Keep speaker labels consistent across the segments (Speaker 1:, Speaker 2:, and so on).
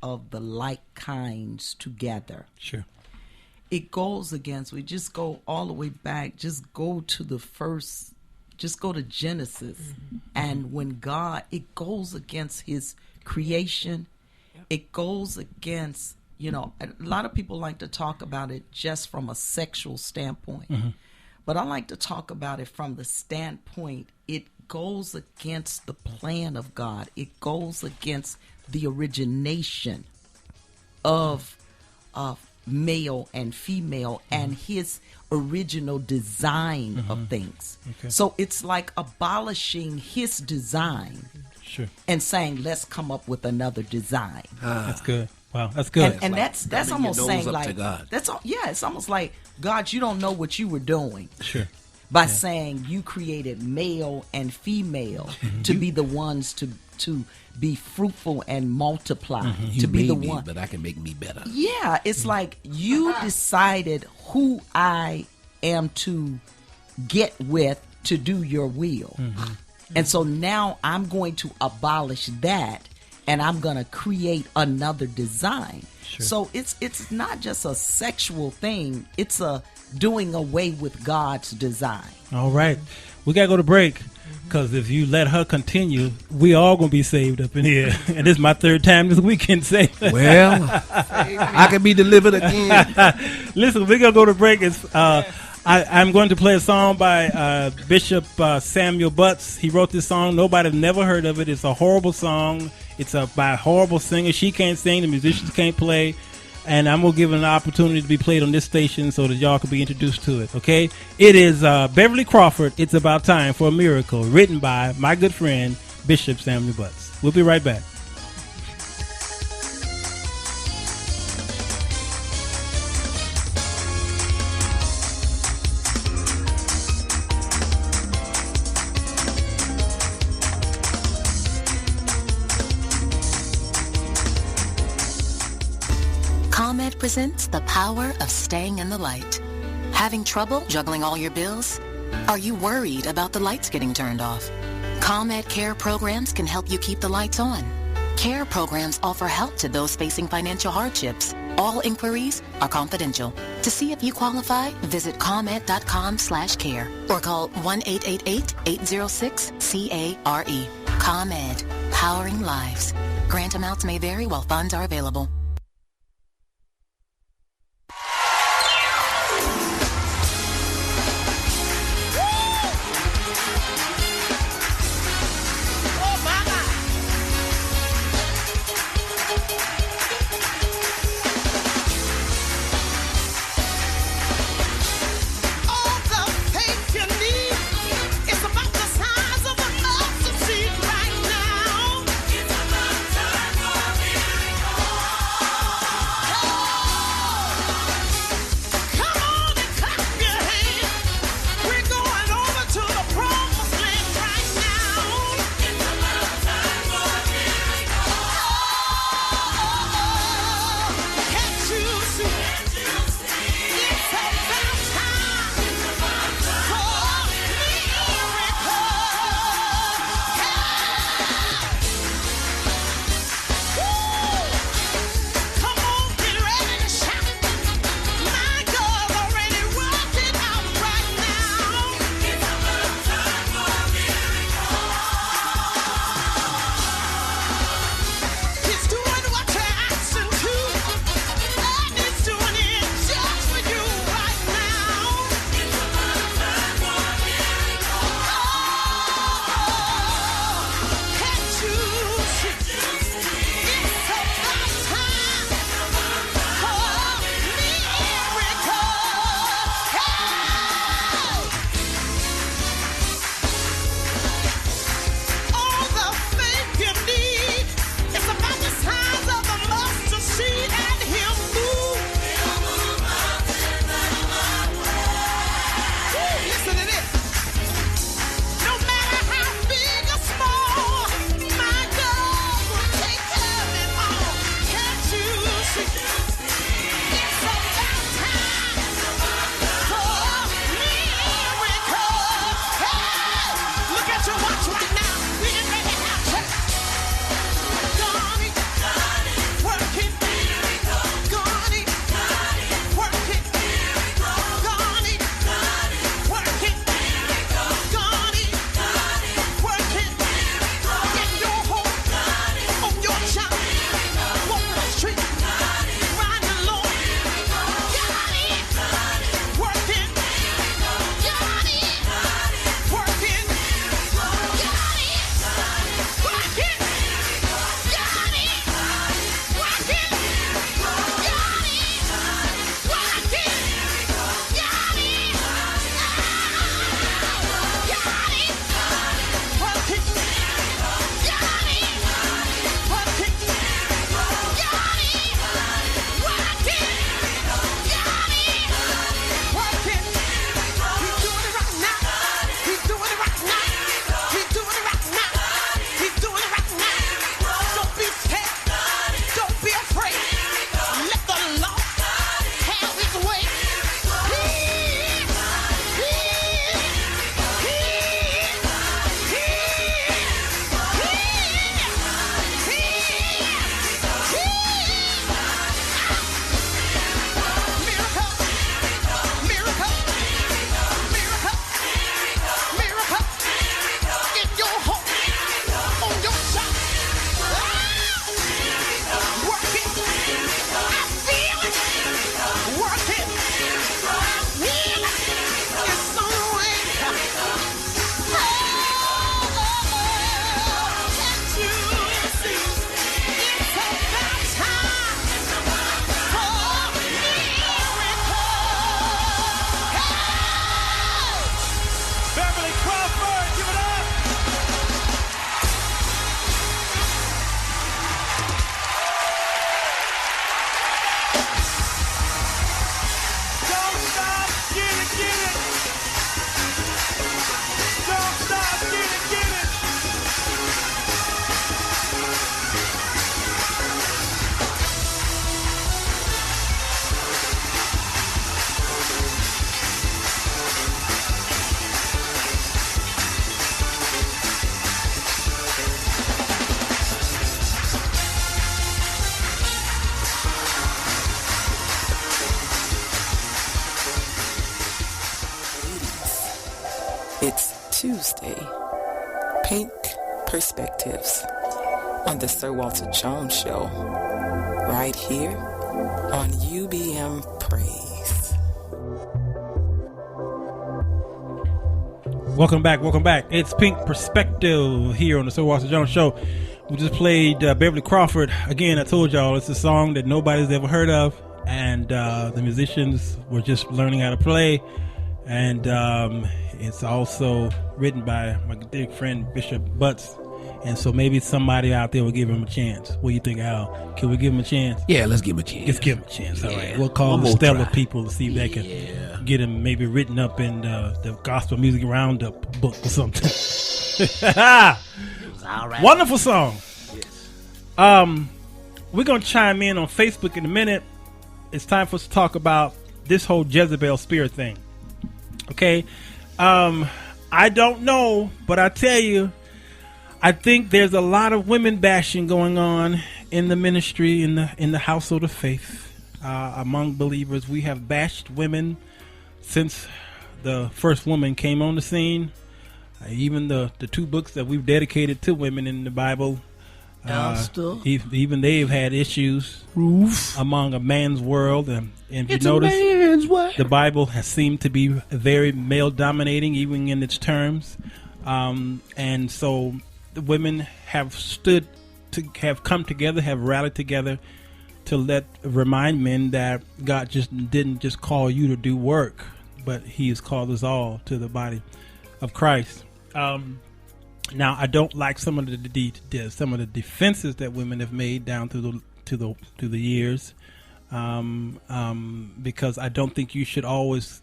Speaker 1: of the like kinds together.
Speaker 2: Sure.
Speaker 1: It goes against, we just go all the way back, just go to the first, just go to Genesis. Mm-hmm. And when God, it goes against his creation. Yep. It goes against, you know, a lot of people like to talk about it just from a sexual standpoint. Mm-hmm. But I like to talk about it from the standpoint, it goes against the plan of God. It goes against the origination of male and female and his original design of things. Okay. So it's like abolishing his design and saying, let's come up with another design.
Speaker 2: That's good. Wow, that's good.
Speaker 1: And that's almost saying like, it's almost like, God, you don't know what you were doing.
Speaker 2: Sure.
Speaker 1: By saying you created male and female to be the ones to be fruitful and multiply.
Speaker 3: You
Speaker 1: to be the
Speaker 3: made
Speaker 1: one,
Speaker 3: me, but I can make me better.
Speaker 1: Yeah, it's like you decided who I am to get with to do your will, and so now I'm going to abolish that, and I'm going to create another design. Sure. So it's not just a sexual thing; it's a doing away with God's design.
Speaker 2: All right, we gotta go to break. Because if you let her continue, we all going to be saved up in here. And this is my third time this weekend saved.
Speaker 3: Well, I can be delivered again.
Speaker 2: Listen, we're going to go to break. I'm going to play a song by Bishop Samuel Butts. He wrote this song. Nobody's never heard of it. It's a horrible song. It's by a horrible singer. She can't sing. The musicians can't play. And I'm going to give it an opportunity to be played on this station so that y'all can be introduced to it, okay? It is Beverly Crawford, It's About Time for a Miracle, written by my good friend, Bishop Samuel Butts. We'll be right back.
Speaker 4: ComEd presents the power of staying in the light. Having trouble juggling all your bills? Are you worried about the lights getting turned off? ComEd Care programs can help you keep the lights on. Care programs offer help to those facing financial hardships. All inquiries are confidential. To see if you qualify, visit ComEd.com/care or call 1-888-806-CARE. ComEd, powering lives. Grant amounts may vary while funds are available.
Speaker 5: Thursday, Pink Perspectives on the Sir Walter Jones Show, right here on UBM Praise.
Speaker 2: Welcome back. It's Pink Perspective here on the Sir Walter Jones Show. We just played Beverly Crawford. Again, I told y'all it's a song that nobody's ever heard of, and the musicians were just learning how to play. And it's also written by my dear friend Bishop Butts. And so maybe somebody out there will give him a chance. What do you think, Al? Can we give him a chance?
Speaker 3: Yeah, let's give him a chance.
Speaker 2: Let's give him a chance. All right. We'll call the Stellar people to see if they can get him maybe written up in the Gospel Music Roundup book or something. It was all right. Wonderful song. Yes. We're going to chime in on Facebook in a minute. It's time for us to talk about this whole Jezebel Spirit thing. Okay, I don't know, but I tell you, I think there's a lot of women bashing going on in the ministry, in the household of faith, among believers. We have bashed women since the first woman came on the scene. Even the two books that we've dedicated to women in the Bible, even they've had issues among a man's world. And if you notice, the Bible has seemed to be very male dominating, even in its terms. And so the women have come together, have rallied together to remind men that God didn't just call you to do work, but He has called us all to the body of Christ. Now, I don't like some of the defenses that women have made down through the years, because I don't think you should always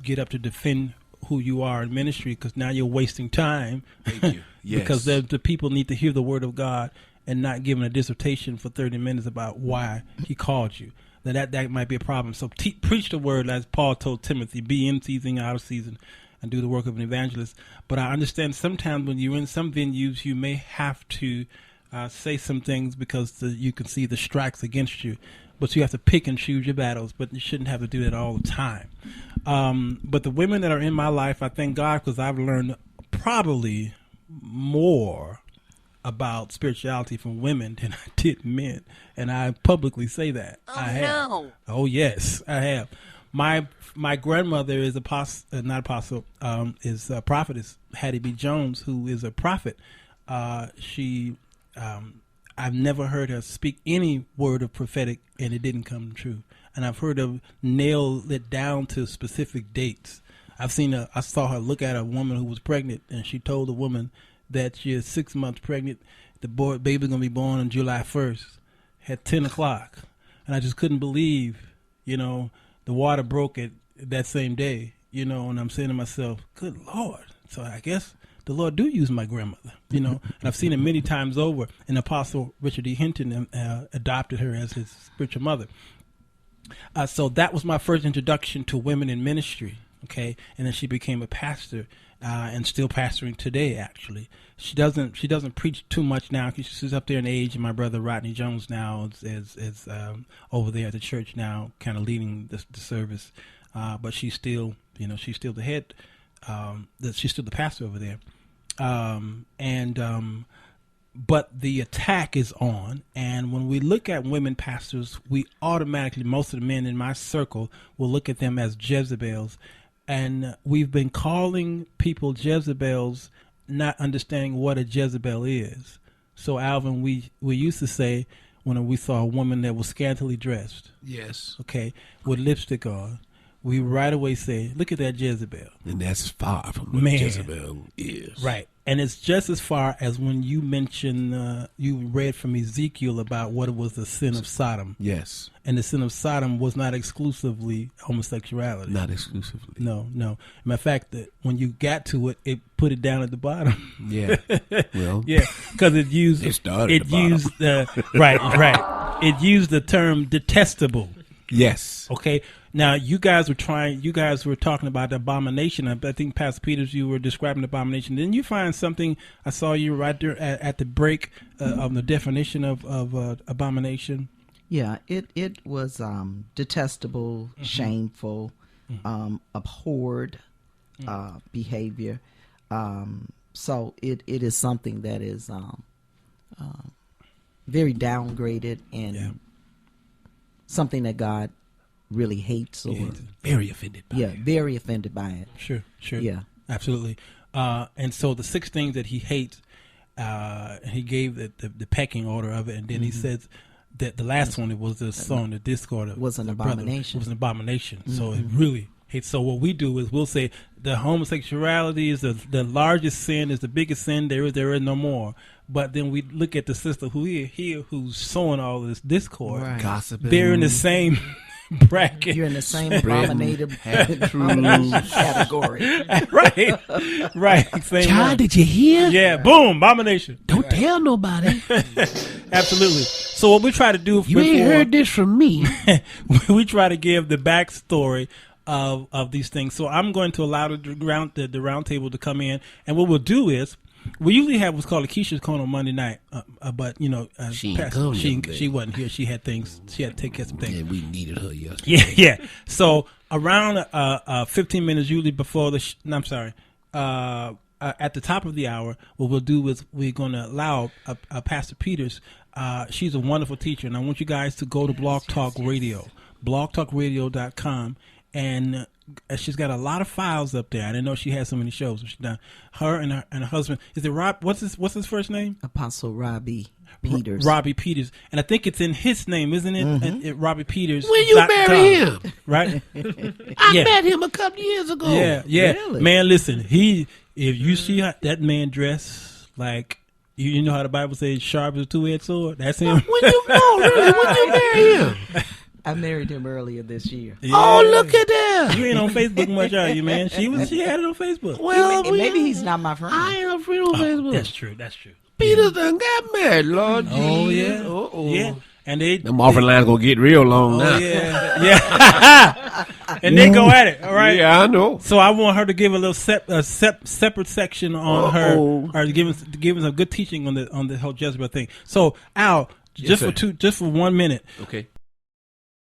Speaker 2: get up to defend who you are in ministry, because now you're wasting time.
Speaker 3: Thank you. Yes.
Speaker 2: Because the people need to hear the word of God and not giving a dissertation for 30 minutes about why He called you. That might be a problem. So preach the word, as Paul told Timothy, be in season, out of season, and do the work of an evangelist. But I understand sometimes when you're in some venues, you may have to say some things because you can see the strikes against you. But you have to pick and choose your battles, but you shouldn't have to do that all the time. But the women that are in my life, I thank God, because I've learned probably more about spirituality from women than I did men. And I publicly say that. I have. No. Oh, yes, I have. My grandmother is is a prophetess, Hattie B. Jones, who is a prophet. I've never heard her speak any word of prophetic, and it didn't come true. And I've heard her nail it down to specific dates. I saw her look at a woman who was pregnant, and she told the woman that she is 6 months pregnant. The baby's going to be born on July 1st at 10 o'clock. And I just couldn't believe, the water broke it that same day, and I'm saying to myself, good Lord. So I guess the Lord do use my grandmother, and I've seen it many times over. And Apostle Richard E. Hinton adopted her as his spiritual mother. So that was my first introduction to women in ministry, okay? And then she became a pastor, and still pastoring today, actually. She doesn't preach too much now because she's up there in age, and my brother Rodney Jones now is over there at the church now, kind of leading the service. But she's still, she's still the head, she's still the pastor over there. But the attack is on, and when we look at women pastors, we automatically, most of the men in my circle will look at them as Jezebels, and we've been calling people Jezebels, not understanding what a Jezebel is. So, Alvin, we used to say when we saw a woman that was scantily dressed,
Speaker 3: yes,
Speaker 2: okay, with lipstick on, we right away say, look at that Jezebel.
Speaker 3: And that's far from what Jezebel is.
Speaker 2: Right. And it's just as far as when you mentioned, you read from Ezekiel about what was the sin of Sodom.
Speaker 3: Yes.
Speaker 2: And the sin of Sodom was not exclusively homosexuality.
Speaker 3: Not exclusively.
Speaker 2: No. Matter of fact, that when you got to it, it put it down at the bottom.
Speaker 3: Yeah. Well.
Speaker 2: Yeah, because it used.
Speaker 3: It started at the bottom.
Speaker 2: Right. It used the term detestable.
Speaker 3: Yes.
Speaker 2: Okay. Now, you guys were talking about the abomination. I think, Pastor Peters, you were describing the abomination. Didn't you find something? I saw you right there at the break of the definition of abomination.
Speaker 1: Yeah, it was detestable, shameful, abhorred behavior. So it is something that is very downgraded and something that God really hates, or
Speaker 2: very offended by it.
Speaker 1: Very offended by it.
Speaker 2: Sure.
Speaker 1: Yeah.
Speaker 2: Absolutely. And so the 6 things that he hates, he gave the pecking order of it, and then he says that the last one, it was the song, the discord,
Speaker 1: was an abomination.
Speaker 2: Was an abomination. So it really hates. So what we do is we'll say the homosexuality is the largest sin, is the biggest sin. There is no more. But then we look at the sister who's sowing all this discord,
Speaker 3: right. Gossiping.
Speaker 2: They're in the same bracket.
Speaker 1: You're in the same abomination category.
Speaker 2: Right. Same
Speaker 3: Child,
Speaker 2: one.
Speaker 3: did you hear?
Speaker 2: Yeah, boom, abomination.
Speaker 3: Don't tell nobody.
Speaker 2: Absolutely. So what we try to do,
Speaker 3: You ain't heard this from me.
Speaker 2: we try to give the backstory of these things. So I'm going to allow the round table to come in, and what we'll do is we usually have what's called a Keisha's Corner on Monday night, but
Speaker 3: she
Speaker 2: wasn't here. She had things. She had to take care of some things.
Speaker 3: Yeah, we needed her yesterday.
Speaker 2: Yeah. So around 15 minutes usually before at the top of the hour, what we'll do is we're going to allow Pastor Peters. She's a wonderful teacher, and I want you guys to go to Blog Talk Radio, blogtalkradio.com, and she's got a lot of files up there. I didn't know she had so many shows. She's done. Her and her husband. Is it Rob? What's his first name?
Speaker 1: Apostle Robbie Peters.
Speaker 2: Robbie Peters, and I think it's in his name, isn't it?
Speaker 1: Mm-hmm.
Speaker 2: Robbie Peters.
Speaker 3: When you marry him,
Speaker 2: right?
Speaker 3: I met him a couple years ago.
Speaker 2: Yeah.
Speaker 1: Really?
Speaker 2: Man, listen. If you see that man dress like. You know how the Bible says sharp as a two-edged sword? That's him.
Speaker 3: When you marry him?
Speaker 1: I married him earlier this year.
Speaker 2: Yeah.
Speaker 3: Oh, look at that.
Speaker 2: You ain't on Facebook much, are you, man? She had it on Facebook.
Speaker 3: Well,
Speaker 1: maybe he's not my friend.
Speaker 3: I ain't a friend on Facebook.
Speaker 2: That's true.
Speaker 3: Peters done got married, Lord
Speaker 2: Oh,
Speaker 3: Jesus.
Speaker 2: yeah.
Speaker 3: Uh-oh.
Speaker 2: Yeah. And them
Speaker 3: offering lines gonna get real long now.
Speaker 2: Yeah. And they go at it, all right?
Speaker 3: Yeah, I know.
Speaker 2: So I want her to give a little separate section on her, or give us a good teaching on the whole Jezebel thing. So Al, just for 1 minute.
Speaker 3: Okay.